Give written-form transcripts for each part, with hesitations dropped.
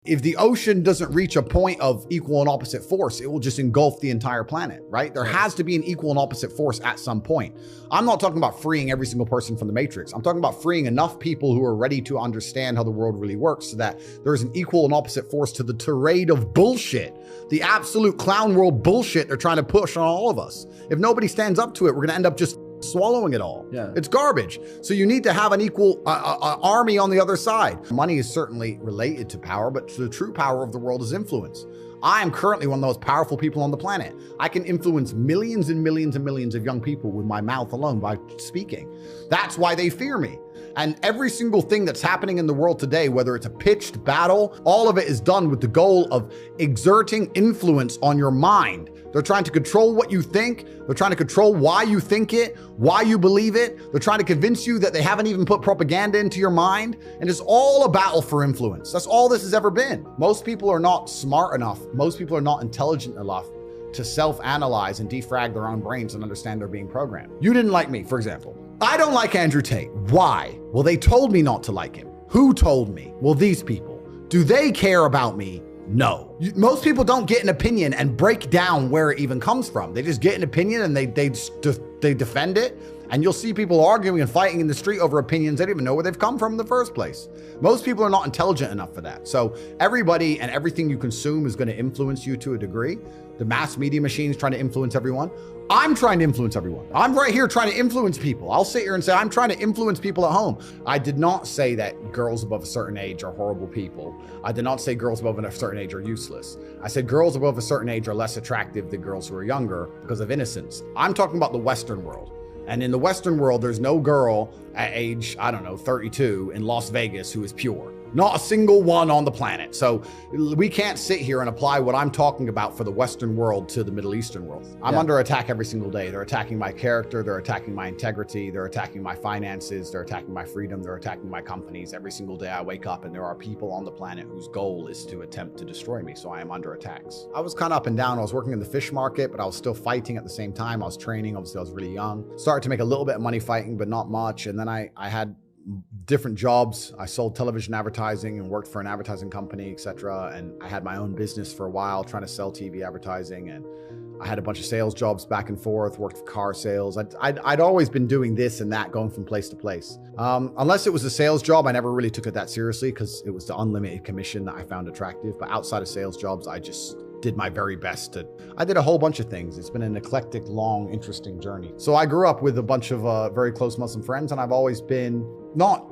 If the ocean doesn't reach a point of equal and opposite force, it will just engulf the entire planet, right? There has to be an equal and opposite force at some point. I'm not talking about freeing every single person from the matrix. I'm talking about freeing enough people who are ready to understand how the world really works so that there's an equal and opposite force to the tirade of bullshit, the absolute clown world bullshit they're trying to push on all of us. If nobody stands up to it, we're gonna end up just swallowing it all. Yeah. It's garbage. So you need to have an equal army on the other side. Money is certainly related to power, but the true power of the world is influence. I am currently one of the most powerful people on the planet. I can influence millions and millions and millions of young people with my mouth alone by speaking. That's why they fear me. And every single thing that's happening in the world today, whether it's a pitched battle, all of it is done with the goal of exerting influence on your mind. They're trying to control what you think. They're trying to control why you think it, why you believe it. They're trying to convince you that they haven't even put propaganda into your mind. And it's all a battle for influence. That's all this has ever been. Most people are not smart enough. Most people are not intelligent enough to self-analyze and defrag their own brains and understand they're being programmed. You didn't like me, for example. I don't like Andrew Tate. Why? Well, they told me not to like him. Who told me? Well, these people. Do they care about me? No. Most people don't get an opinion and break down where it even comes from. They just get an opinion and they defend it. And you'll see people arguing and fighting in the street over opinions they don't even know where they've come from in the first place. Most people are not intelligent enough for that. So everybody and everything you consume is going to influence you to a degree. The mass media machine is trying to influence everyone. I'm trying to influence everyone. I'm right here trying to influence people. I'll sit here and say, I'm trying to influence people at home. I did not say that girls above a certain age are horrible people. I did not say girls above a certain age are useless. I said girls above a certain age are less attractive than girls who are younger because of innocence. I'm talking about the Western world. And in the Western world, there's no girl at age, 32 in Las Vegas who is pure. Not a single one on the planet. So we can't sit here and apply what I'm talking about for the Western world to the Middle Eastern world. I'm under attack every single day. They're attacking my character. They're attacking my integrity. They're attacking my finances. They're attacking my freedom. They're attacking my companies. Every single day I wake up and there are people on the planet whose goal is to attempt to destroy me. So I am under attacks. I was kind of up and down. I was working in the fish market, but I was still fighting at the same time. I was training. Obviously, I was really young. Started to make a little bit of money fighting, but not much. And then I had different jobs. I sold television advertising and worked for an advertising company, etc. And I had my own business for a while trying to sell TV advertising. And I had a bunch of sales jobs back and forth, worked for car sales. I'd always been doing this and that, going from place to place. Unless it was a sales job, I never really took it that seriously because it was the unlimited commission that I found attractive. But outside of sales jobs, I just did my very best I did a whole bunch of things. It's been an eclectic, long, interesting journey. So I grew up with a bunch of very close Muslim friends, and I've always been not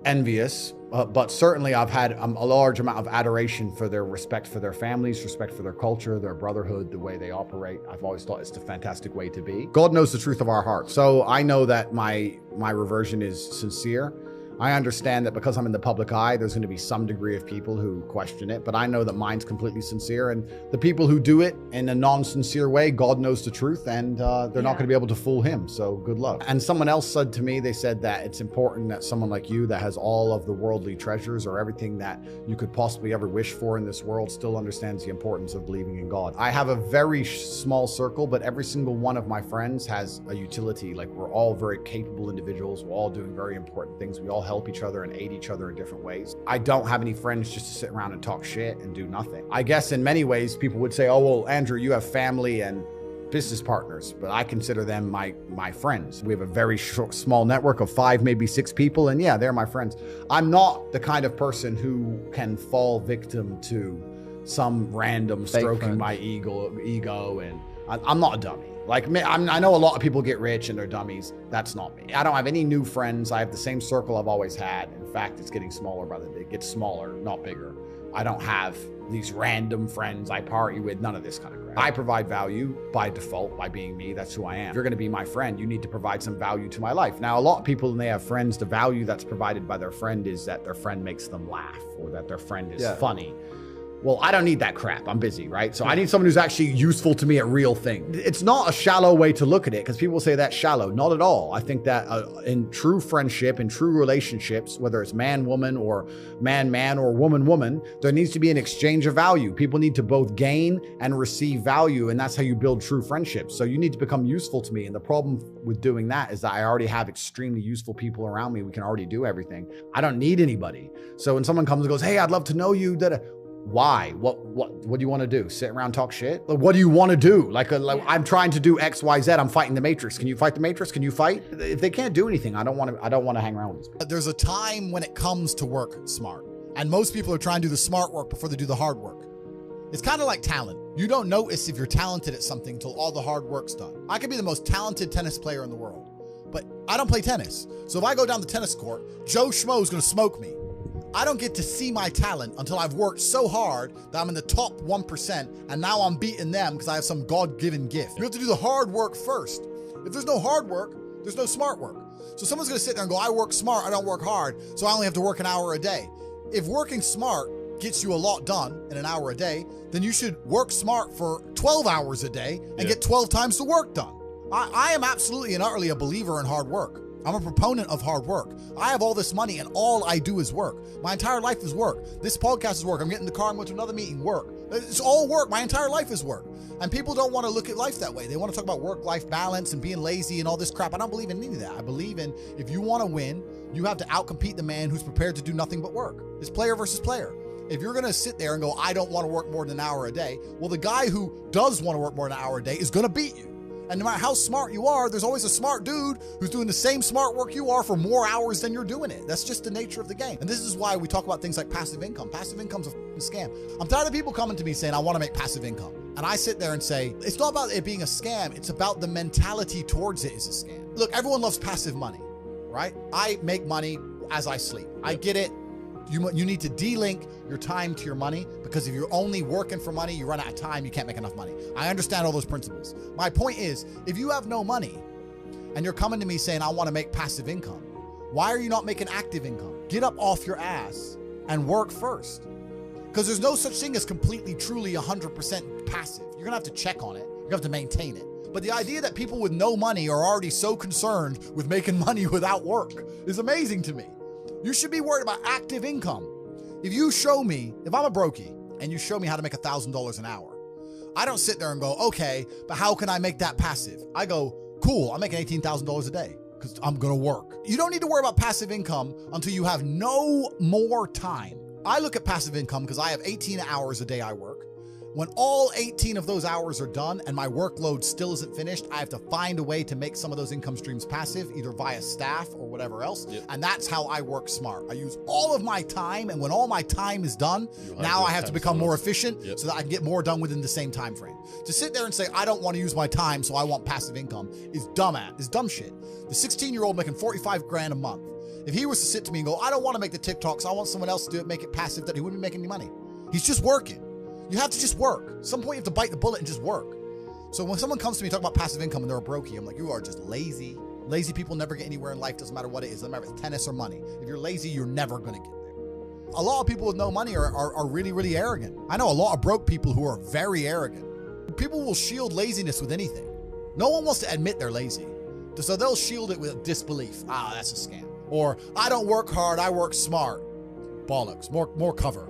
envious, but certainly I've had a large amount of adoration for their respect for their families, respect for their culture, their brotherhood, the way they operate. I've always thought it's a fantastic way to be. God knows the truth of our heart. So I know that my reversion is sincere. I understand that because I'm in the public eye, there's going to be some degree of people who question it, but I know that mine's completely sincere, and the people who do it in a non-sincere way, God knows the truth, and they're not going to be able to fool him, so good luck. And someone else said to me, they said that it's important that someone like you that has all of the worldly treasures or everything that you could possibly ever wish for in this world still understands the importance of believing in God. I have a very small circle, but every single one of my friends has a utility. Like, we're all very capable individuals. We're all doing very important things. We all help each other and aid each other in different ways. I don't have any friends just to sit around and talk shit and do nothing. I guess in many ways people would say, oh, well, Andrew, you have family and business partners, but I consider them my friends. We have a very small network of 5, maybe 6 people, and yeah, they're my friends. I'm not the kind of person who can fall victim to some random stroking my ego, and I'm not a dummy. Like, I know a lot of people get rich and they're dummies. That's not me. I don't have any new friends. I have the same circle I've always had. In fact, it's getting smaller by the day. It gets smaller, not bigger. I don't have these random friends I party with, none of this kind of crap. I provide value by default, by being me. That's who I am. If you're going to be my friend, you need to provide some value to my life. Now, a lot of people, when they have friends, the value that's provided by their friend is that their friend makes them laugh or that their friend is funny. Well, I don't need that crap. I'm busy, right? So I need someone who's actually useful to me at real things. It's not a shallow way to look at it, because people say that's shallow. Not at all. I think that in true friendship, in true relationships, whether it's man-woman or man-man or woman-woman, there needs to be an exchange of value. People need to both gain and receive value, and that's how you build true friendships. So you need to become useful to me. And the problem with doing that is that I already have extremely useful people around me. We can already do everything. I don't need anybody. So when someone comes and goes, hey, I'd love to know you, Why? What do you want to do? Sit around, talk shit? Like, what do you want to do? Like I'm trying to do X, Y, Z. I'm fighting the Matrix. Can you fight the Matrix? Can you fight? If they can't do anything, I don't want to hang around with them. There's a time when it comes to work smart. And most people are trying to do the smart work before they do the hard work. It's kind of like talent. You don't notice if you're talented at something till all the hard work's done. I could be the most talented tennis player in the world, but I don't play tennis. So if I go down the tennis court, Joe Schmo is going to smoke me. I don't get to see my talent until I've worked so hard that I'm in the top 1%, and now I'm beating them because I have some God-given gift. You have to do the hard work first. If there's no hard work, there's no smart work. So someone's going to sit there and go, I work smart, I don't work hard, so I only have to work an hour a day. If working smart gets you a lot done in an hour a day, then you should work smart for 12 hours a day and get 12 times the work done. I am absolutely and utterly a believer in hard work. I'm a proponent of hard work. I have all this money and all I do is work. My entire life is work. This podcast is work. I'm getting in the car and going to another meeting, work. It's all work. My entire life is work. And people don't want to look at life that way. They want to talk about work-life balance and being lazy and all this crap. I don't believe in any of that. I believe in if you want to win, you have to outcompete the man who's prepared to do nothing but work. It's player versus player. If you're going to sit there and go, I don't want to work more than an hour a day, well, the guy who does want to work more than an hour a day is going to beat you. And no matter how smart you are, there's always a smart dude who's doing the same smart work you are for more hours than you're doing it. That's just the nature of the game. And this is why we talk about things like passive income. Passive income's a scam. I'm tired of people coming to me saying, I want to make passive income. And I sit there and say, it's not about it being a scam. It's about the mentality towards it is a scam. Look, everyone loves passive money, right? I make money as I sleep. I get it. You need to de-link your time to your money, because if you're only working for money, you run out of time, you can't make enough money. I understand all those principles. My point is, if you have no money and you're coming to me saying, I want to make passive income, why are you not making active income? Get up off your ass and work first. Because there's no such thing as completely, truly 100% passive. You're going to have to check on it. You're going to have to maintain it. But the idea that people with no money are already so concerned with making money without work is amazing to me. You should be worried about active income. If you show me, if I'm a brokey and you show me how to make $1,000 an hour, I don't sit there and go, okay, but how can I make that passive? I go, cool, I'm making $18,000 a day because I'm going to work. You don't need to worry about passive income until you have no more time. I look at passive income because I have 18 hours a day I work. When all 18 of those hours are done and my workload still isn't finished, I have to find a way to make some of those income streams passive, either via staff or whatever else. Yep. And that's how I work smart. I use all of my time, and when all my time is done, now I have to become more efficient so that I can get more done within the same time frame. To sit there and say, I don't want to use my time, so I want passive income is dumb shit. The 16-year-old making 45 grand a month, if he was to sit to me and go, I don't want to make the TikToks, I want someone else to do it, make it passive, that he wouldn't be making any money. He's just working. You have to just work. At some point you have to bite the bullet and just work. So when someone comes to me talking about passive income and they're a brokey, I'm like, you are just lazy. Lazy people never get anywhere in life, doesn't matter what it is. Doesn't matter if it's tennis or money. If you're lazy, you're never going to get there. A lot of people with no money are really, really arrogant. I know a lot of broke people who are very arrogant. People will shield laziness with anything. No one wants to admit they're lazy. So they'll shield it with disbelief. That's a scam. Or, I don't work hard, I work smart. Bollocks, more cover.